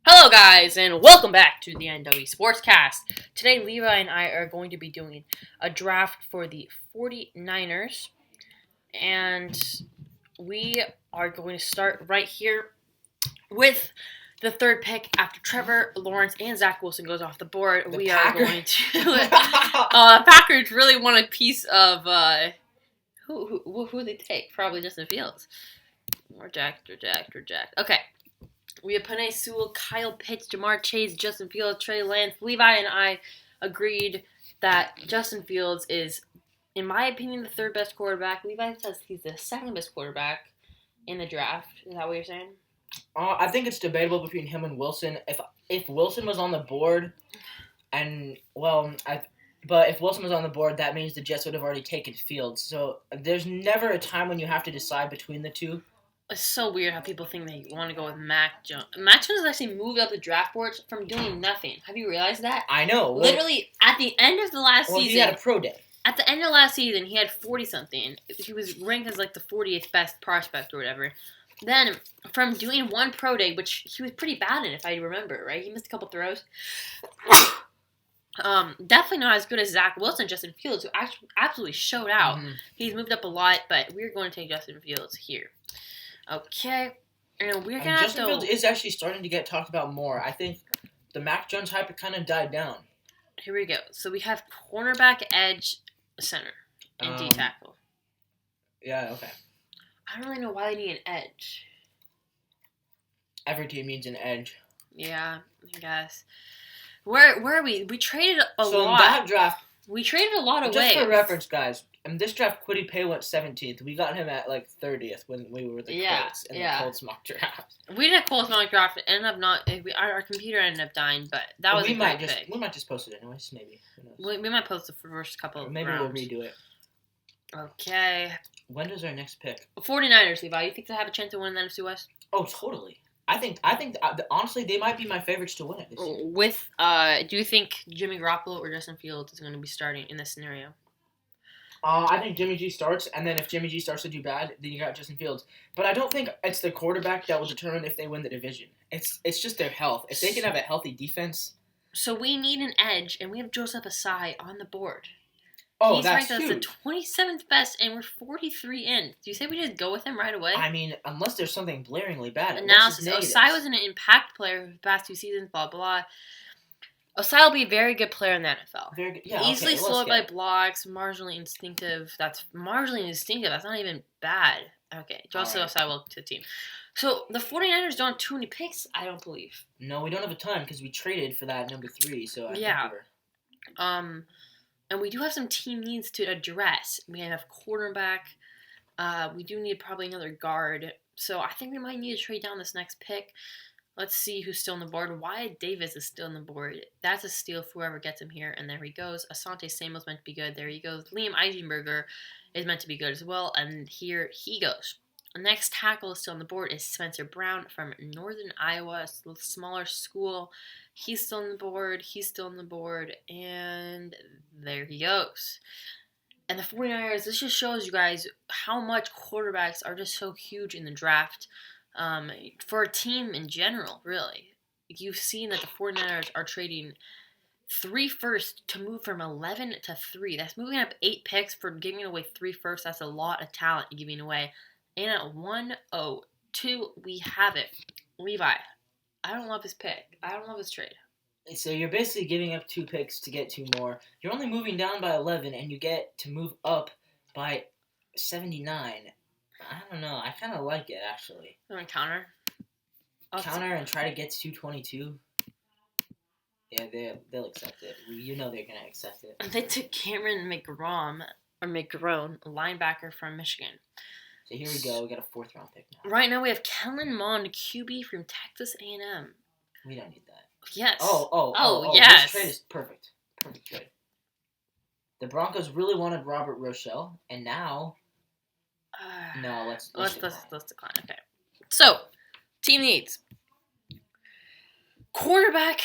Hello, guys, and welcome back to the NW Sportscast. Today, Levi and I are going to be doing a draft for the 49ers, and we are going to start right here with the third pick after Trevor Lawrence and Zach Wilson goes off the board. The we Packers? are going to. Packers really want a piece of who they take? Probably Justin Fields or Jack. Okay. We have Penei Sewell, Kyle Pitts, Jamar Chase, Justin Fields, Trey Lance. Levi and I agreed that Justin Fields is, in my opinion, the third best quarterback. Levi says he's the second best quarterback in the draft. Is that what you're saying? I think it's debatable between him and Wilson. If Wilson was on the board, but if Wilson was on the board, that means the Jets would have already taken Fields. So there's never a time when you have to decide between the two. It's so weird how people think they want to go with Mac Jones. Mac Jones has actually moved up the draft boards from doing nothing. Have you realized that? I know. Literally, at the end of the last season... he had a pro day. At the end of last season, he had 40-something. He was ranked as, like, the 40th best prospect or whatever. Then, from doing one pro day, which he was pretty bad in, if I remember, right? He missed a couple throws. Definitely not as good as Zach Wilson, Justin Fields, who actually absolutely showed out. Mm-hmm. He's moved up a lot, but we're going to take Justin Fields here. Okay, and we're gonna Justin Fields is actually starting to get talked about more. I think the Mac Jones hype kind of died down. Here we go. So we have cornerback, edge, center, and D tackle. Yeah. Okay. I don't really know why they need an edge. Every team needs an edge. Yeah, I guess. Where are we? We traded a lot. So in that draft, we traded a lot away. Just for reference, guys. In this draft, Kwity Paye went 17th. We got him at, 30th when we were with the Colts in the Colts mock draft. We did a Colts mock draft. It ended up not... Our computer ended up dying, but that was a great pick. We might just post it anyways, maybe. We might post the first couple of maybe rounds. We'll redo it. Okay. When does our next pick? 49ers, Levi. You think they have a chance to win the NFC West? Oh, totally. I think honestly, they might be my favorites to win it this year. Do you think Jimmy Garoppolo or Justin Fields is going to be starting in this scenario? I think Jimmy G starts, and then if Jimmy G starts to do bad, then you got Justin Fields. But I don't think it's the quarterback that will determine if they win the division. It's just their health. If they can have a healthy defense. So we need an edge, and we have Joseph Ossai on the board. Oh, He's that's ranked huge. as the 27th best, and we're 43 in. Do you say we just go with him right away? I mean, unless there's something blaringly bad. Analysis. Ossai was an impact player for the past 2 seasons, blah, blah. Ossai will be a very good player in the NFL. Very good. Yeah, Easily slowed by blocks, marginally instinctive. That's marginally instinctive. That's not even bad. Okay, Joseph Ossai will to the team. So the 49ers don't have too many picks, I don't believe. No, we don't have a ton because we traded for that number 3. So I think and we do have some team needs to address. We have quarterback. We do need probably another guard. So I think we might need to trade down this next pick. Let's see who's still on the board. Wyatt Davis is still on the board. That's a steal for whoever gets him here. And there he goes. Asante Samuel's meant to be good. There he goes. Liam Eisenberger is meant to be good as well. And here he goes. The next tackle still on the board is Spencer Brown from Northern Iowa, a smaller school. He's still on the board. He's still on the board. And there he goes. And the 49ers, this just shows you guys how much quarterbacks are just so huge in the draft. For a team in general, really. You've seen that the 49ers are trading 3 firsts to move from 11 to 3. That's moving up 8 picks for giving away 3 firsts. That's a lot of talent giving away. And at 102, we have it. Levi, I don't love his pick. I don't love his trade. So you're basically giving up 2 picks to get 2 more. You're only moving down by 11, and you get to move up by 79. I don't know. I kind of like it, actually. You want to counter? Counter and try to get to 222. Yeah, they'll accept it. You know they're going to accept it. They took Cameron McGrone, a linebacker from Michigan. So here we go. We got a 4th round pick now. Right now we have Kellen Mond, QB from Texas A&M. We don't need that. Yes. Oh, yes. This trade is perfect. Perfect trade. The Broncos really wanted Robert Rochelle, and now... no, let's decline. Okay. So, team needs. Quarterback,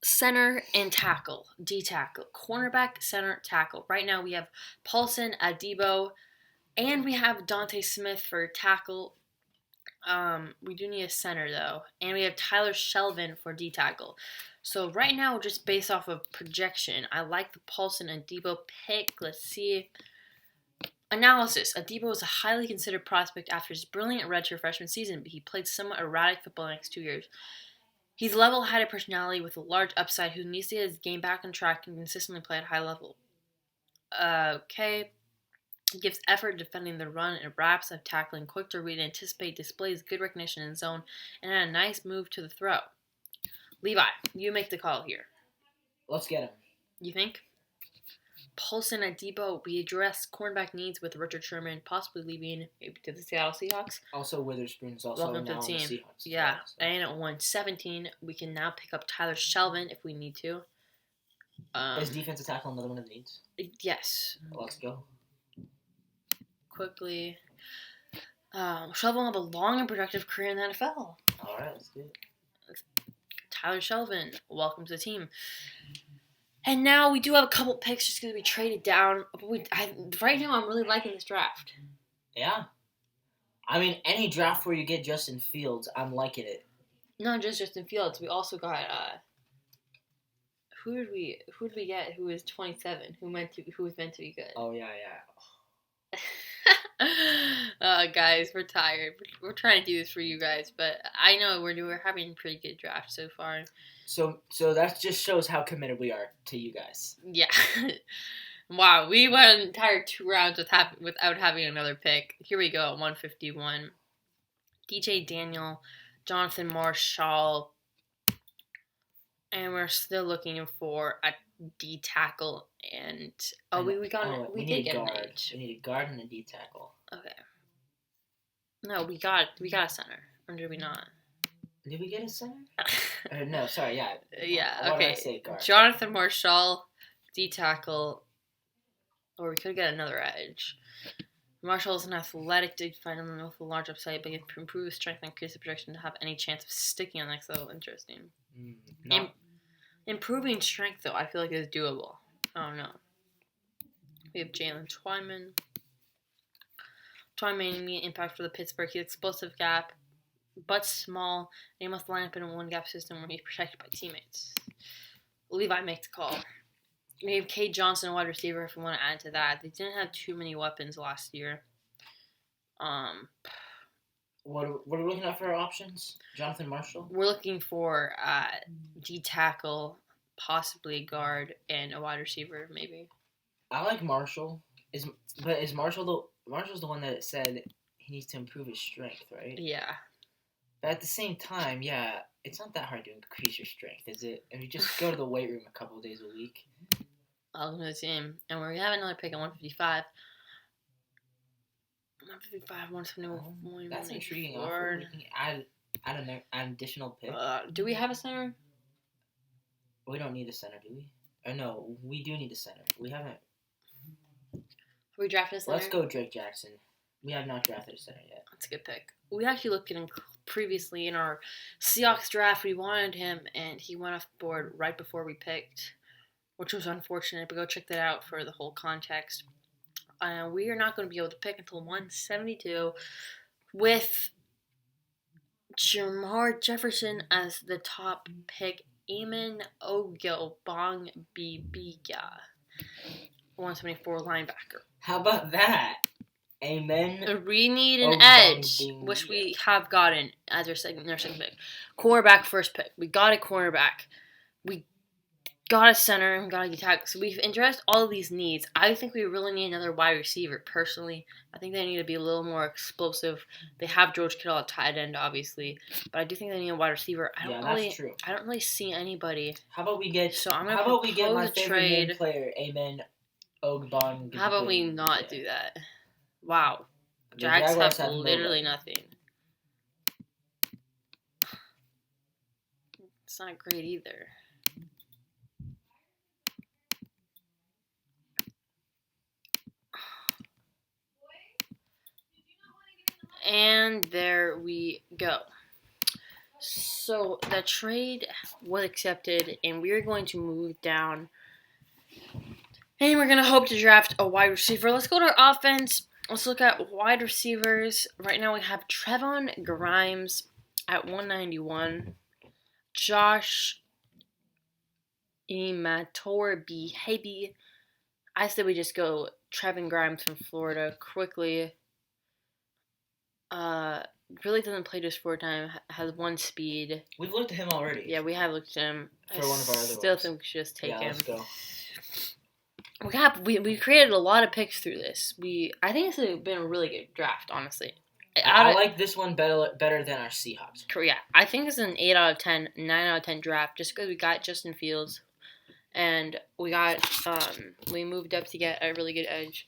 center, and tackle. D tackle. Cornerback, center, tackle. Right now we have Paulson, Adebo, and we have Dante Smith for tackle. We do need a center though, and we have Tyler Shelvin for D tackle. So right now, just based off of projection, I like the Paulson and Debo pick. Let's see. Analysis. Adebo is a highly considered prospect after his brilliant redshirt freshman season, but he played somewhat erratic football the next 2 years. He's a level-headed personality with a large upside who needs to get his game back on track and consistently play at a high level. Okay. He gives effort defending the run and raps of tackling, quick to read and anticipate, displays good recognition in zone, and had a nice move to the throw. Levi, you make the call here. Let's get him. You think? Paulson and Debo, we address cornerback needs with Richard Sherman, possibly leaving maybe to the Seattle Seahawks. Also, Witherspoon's also Welcome now to the on team. the Seahawks. Yeah, and at 117, we can now pick up Tyler Shelvin if we need to. Is defensive tackle another one of the needs? Yes. Let's go. Quickly. Shelvin will have a long and productive career in the NFL. All right, let's do it. Tyler Shelvin, welcome to the team. And now we do have a couple picks just because we traded down. Right now, I'm really liking this draft. Yeah. I mean, any draft where you get Justin Fields, I'm liking it. Not just Justin Fields. We also got who did we get? Who was 27? Who was meant to be good? Oh yeah. Guys, we're tired. We're trying to do this for you guys, but I know we're having a pretty good draft so far. So that just shows how committed we are to you guys. Yeah. Wow, we went an entire 2 rounds without having another pick. Here we go at 151. DJ Daniel, Jonathan Marshall, and we're still looking for a D tackle and we did get an edge. We need a guard and a D tackle. Okay. No, we got a center, or did we not? Did we get a center? No, sorry, yeah. Yeah, Why okay. did I say guard? Jonathan Marshall, D tackle, or we could get another edge. Marshall is an athletic defender with a large upside, but he can improve his strength and increase the projection to have any chance of sticking on the next level. Interesting. Improving strength, though, I feel like is doable. I don't know. We have Jalen Twyman. Twyman immediate impact for the Pittsburgh. He's explosive gap, but small. And he must line up in a one-gap system where he's protected by teammates. Levi makes the call. We have Cade Johnson, a wide receiver, if we want to add to that. They didn't have too many weapons last year. What are we looking at for our options? Jonathan Marshall? We're looking for D tackle, possibly guard, and a wide receiver, maybe. I like Marshall. Is Marshall's the one that said he needs to improve his strength, right? Yeah. But at the same time, yeah, it's not that hard to increase your strength, is it? If you just go to the weight room a couple of days a week. Welcome to the team. And we have another pick at 155. 155, 171. That's an intriguing offer. We can add an additional pick. Do we have a center? We don't need a center, do we? Or no, we do need a center. We haven't. We drafted a center? Let's go Drake Jackson. We have not drafted a center yet. That's a good pick. We actually looked at him previously in our Seahawks draft. We wanted him, and he went off the board right before we picked, which was unfortunate, but go check that out for the whole context. We are not going to be able to pick until 172 with Jamar Jefferson as the top pick. Eamon Ogbongbia, 174 linebacker. How about that? Amen. We need an edge, which we have gotten as our second pick. Cornerback first pick. We got a cornerback. We got a center and got a tackle. So we've addressed all of these needs. I think we really need another wide receiver, personally. I think they need to be a little more explosive. They have George Kittle at tight end, obviously. But I do think they need a wide receiver. That's true. I don't really see anybody. How about we get my favorite trade. name player, Amen Ogbongbia? How about we not do that? Wow. Jags have literally nothing. It's not great either. And there we go. So the trade was accepted, and we are going to move down. And we're going to hope to draft a wide receiver. Let's go to our offense. Let's look at wide receivers. Right now we have Trevon Grimes at 191. Josh Imatorbhebe. I said we just go Trevon Grimes from Florida quickly. Really doesn't play just 4 time. Has 1 speed. We've looked at him already. Yeah, we have looked at him. For one of our other Still ones. think we should just take him. Let's go. We created a lot of picks through this. I think it's been a really good draft, honestly. I like this one better than our Seahawks. Yeah, I think it's an 8 out of 10, 9 out of 10 draft just because we got Justin Fields and we moved up to get a really good edge.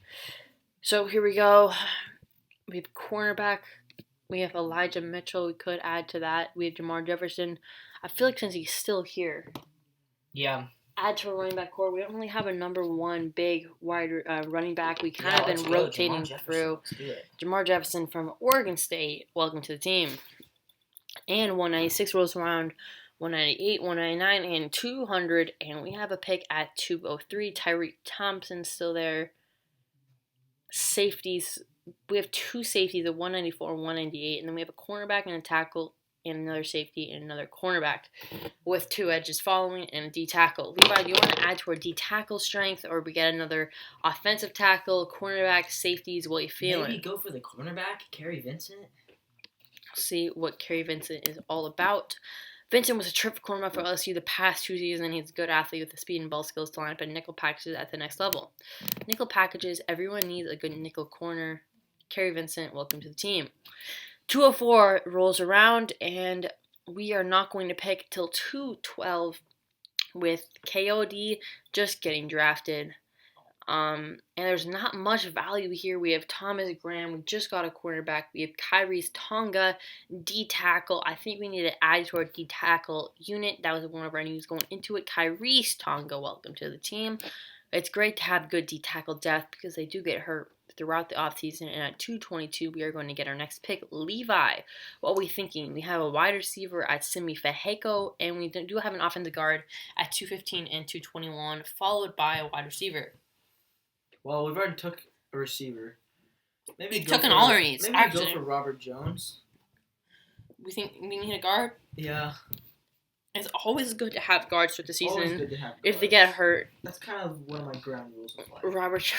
So here we go. We have cornerback. We have Elijah Mitchell. We could add to that. We have Jamar Jefferson. I feel like since he's still here, yeah. Add to a running back core. We don't really have a number 1 big wide running back. We kind of been rotating through. Jamar Jefferson from Oregon State. Welcome to the team. And 196 rolls around. 198, 199, and 200. And we have a pick at 203. Tyreek Thompson still there. Safeties. We have 2 safeties at 194 and 198. And then we have a cornerback and a tackle and another safety and another cornerback with 2 edges following and a D tackle. Levi, do you want to add to our D tackle strength or we get another offensive tackle, cornerback, safeties? What are you feeling? Maybe go for the cornerback, Kerry Vincent. See what Kerry Vincent is all about. Vincent was a terrific cornerback for LSU the past 2 seasons, and he's a good athlete with the speed and ball skills to line up in nickel packages at the next level. Nickel packages, everyone needs a good nickel corner. Kerry Vincent, welcome to the team. 204 rolls around, and we are not going to pick till 212 with KOD just getting drafted. And there's not much value here. We have Thomas Graham. We just got a quarterback. We have Kyrie's Tonga, D tackle. I think we need to add to our D tackle unit. That was one of our news going into it. Kyrie's Tonga, welcome to the team. It's great to have good D tackle depth because they do get hurt throughout the offseason, and at 222, we are going to get our next pick, Levi. What are we thinking? We have a wide receiver at Simi Feheko, and we do have an offensive guard at 215 and 221, followed by a wide receiver. Well, we've already took a receiver. Maybe we took an all our needs. Maybe go for Robert Jones. We think we need a guard? Yeah. It's always good to have guards for the season. Always good to have guards. If they get hurt. That's kind of one of my ground rules of life. Robert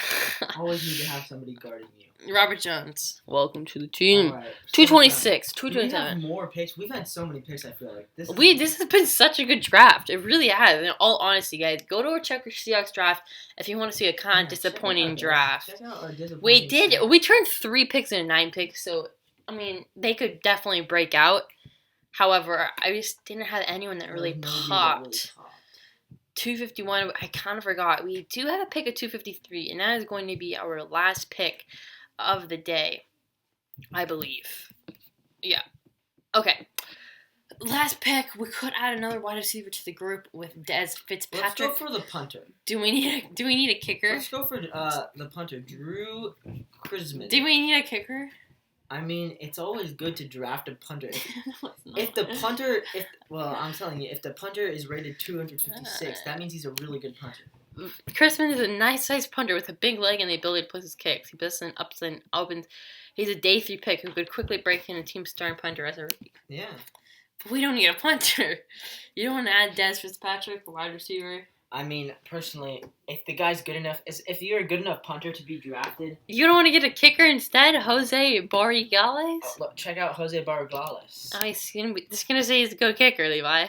always need to have somebody guarding you. Robert Jones, welcome to the team. All right. 226, 227. We have more picks. We've had so many picks, I feel like. This has been such a good draft. It really has. In all honesty, guys, go to our Checker Seahawks draft if you want to see a kind of disappointing draft. Check out our disappointing We turned 3 picks into 9 picks, so, I mean, they could definitely break out. However, I just didn't have anyone that really popped. 251, I kind of forgot. We do have a pick at 253, and that is going to be our last pick of the day, I believe. Yeah. Okay. Last pick, we could add another wide receiver to the group with Dez Fitzpatrick. Let's go for the punter. Do we need a kicker? Let's go for the punter, Drew Chrisman. Do we need a kicker? I mean, it's always good to draft a punter. I'm telling you, if the punter is rated 256, that means he's a really good punter. Chrisman is a nice-sized punter with a big leg and the ability to place his kicks. He busts and ups and opens. He's a day 3 pick who could quickly break in a team starting punter as a rookie. Yeah. But we don't need a punter. You don't want to add Dez Fitzpatrick, a wide receiver? I mean, personally, if the guy's good enough, if you're a good enough punter to be drafted... You don't want to get a kicker instead? Jose Barrigales? Look, check out Jose Barrigales. He's going to say he's a good kicker, Levi.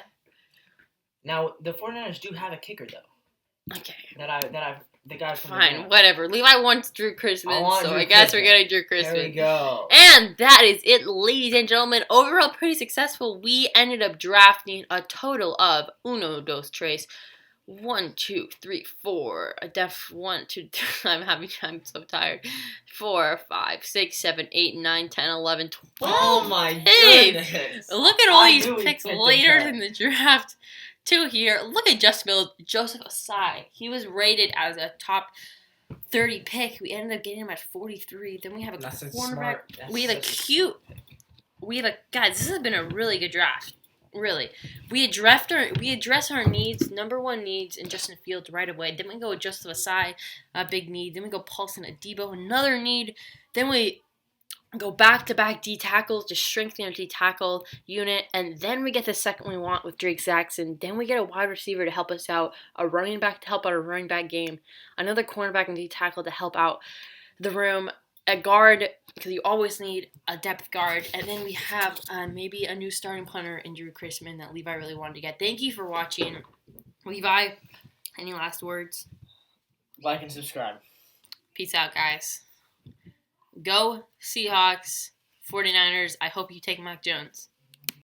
Now, the 49ers do have a kicker, though. Okay. The guy from Fine, whatever. Levi wants Drew Chrisman, so I guess we're getting Drew Chrisman. There we go. And that is it, ladies and gentlemen. Overall, pretty successful. We ended up drafting a total of 1, 2, 3, 1, 2, 3, 4. A 1, 2, 3. I'm so tired. 4, 5, 6, 7, 8, 9, 10, 11, 12. Oh my goodness. Look at all these picks later in the draft. 2 here. Look at Justin Fields, Joseph Ossai. He was rated as a top 30 pick. We ended up getting him at 43. Then we have a cornerback. We have a guys, this has been a really good draft. Really, we address our needs. Number one needs in Justin Fields right away. Then we go with Justin Ossai, a big need. Then we go Paulson Adebo, another need. Then we go back-to-back D tackles to strengthen our D tackle unit, and then we get the second we want with Drake Jackson. Then we get a wide receiver to help us out, a running back to help out our running back game, another cornerback and D tackle to help out the room, a guard because you always need a depth guard, and then we have maybe a new starting punter in Drew Chrisman that Levi really wanted to get. Thank you for watching, Levi. Any last words? Like and subscribe. Peace out, guys. Go Seahawks, 49ers. I hope you take Mac Jones.